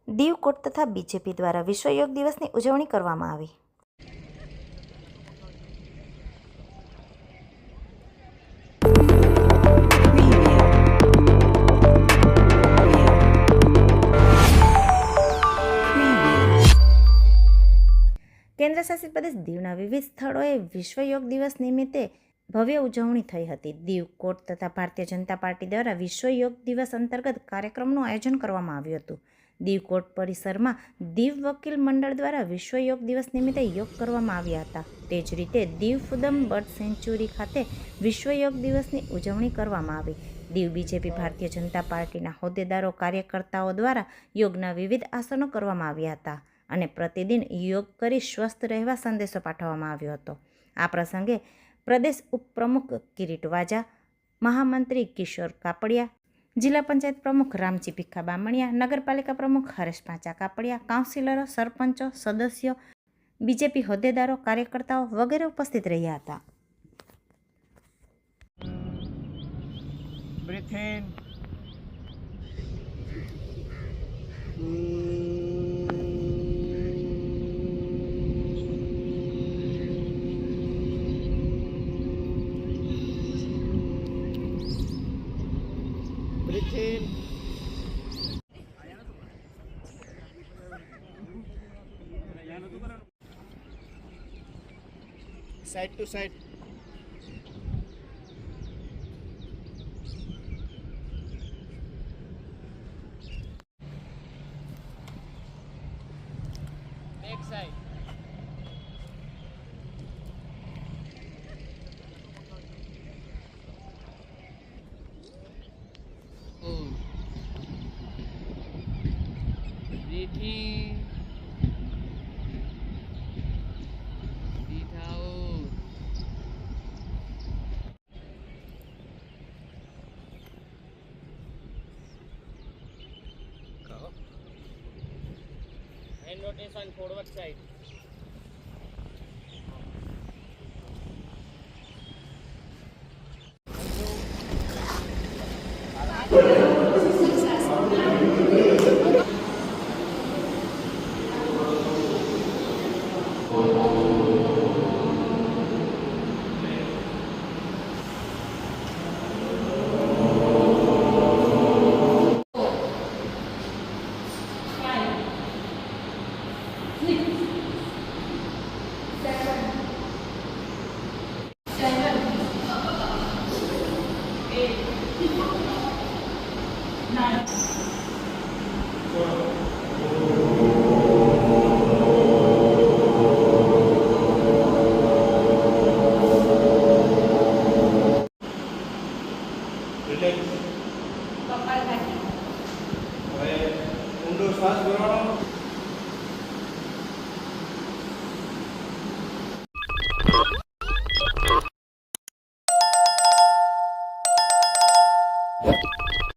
દીવ કોટ તથા બીજેપી દ્વારા વિશ્વ યોગ દિવસની ઉજવણી કરવામાં આવી. કેન્દ્રશાસિત પ્રદેશ દીવના વિવિધ સ્થળોએ વિશ્વ યોગ દિવસ નિમિત્તે ભવ્ય ઉજવણી થઈ હતી. દીવ કોટ તથા ભારતીય જનતા પાર્ટી દ્વારા વિશ્વ યોગ દિવસ અંતર્ગત કાર્યક્રમનું આયોજન કરવામાં આવ્યું હતું. દીવ કોટ પરિસરમાં દીવ વકીલ મંડળ દ્વારા વિશ્વ યોગ દિવસ નિમિત્તે યોગ કરવામાં આવ્યા હતા. તે જ રીતે દીવ ફુદમ બર્ડ સેન્ચ્યુરી ખાતે વિશ્વ યોગ દિવસની ઉજવણી કરવામાં આવી. દીવ બીજેપી ભારતીય જનતા પાર્ટીના હોદ્દેદારો કાર્યકર્તાઓ દ્વારા યોગના વિવિધ આસનો કરવામાં આવ્યા હતા અને પ્રતિદિન યોગ કરી સ્વસ્થ રહેવા સંદેશો પાઠવવામાં આવ્યો હતો. આ પ્રસંગે પ્રદેશ ઉપપ્રમુખ કિરીટ વાજા, મહામંત્રી કિશોર કાપડિયા, જિલ્લા પંચાયત પ્રમુખ રામજી ભીખા બામણિયા, નગરપાલિકા પ્રમુખ હરેશ પાંચા કાપડિયા, કાઉન્સિલરો, સરપંચો, સદસ્યો, બીજેપી હોદ્દેદારો, કાર્યકર્તાઓ વગેરે ઉપસ્થિત રહ્યા હતા. Breathe in. Breathe in. Side to side. Back side. Breathe in. Breathe out. Go. Hand rotation forward side. Relax. હવે ઊંડો શ્વાસ ભરવાનો.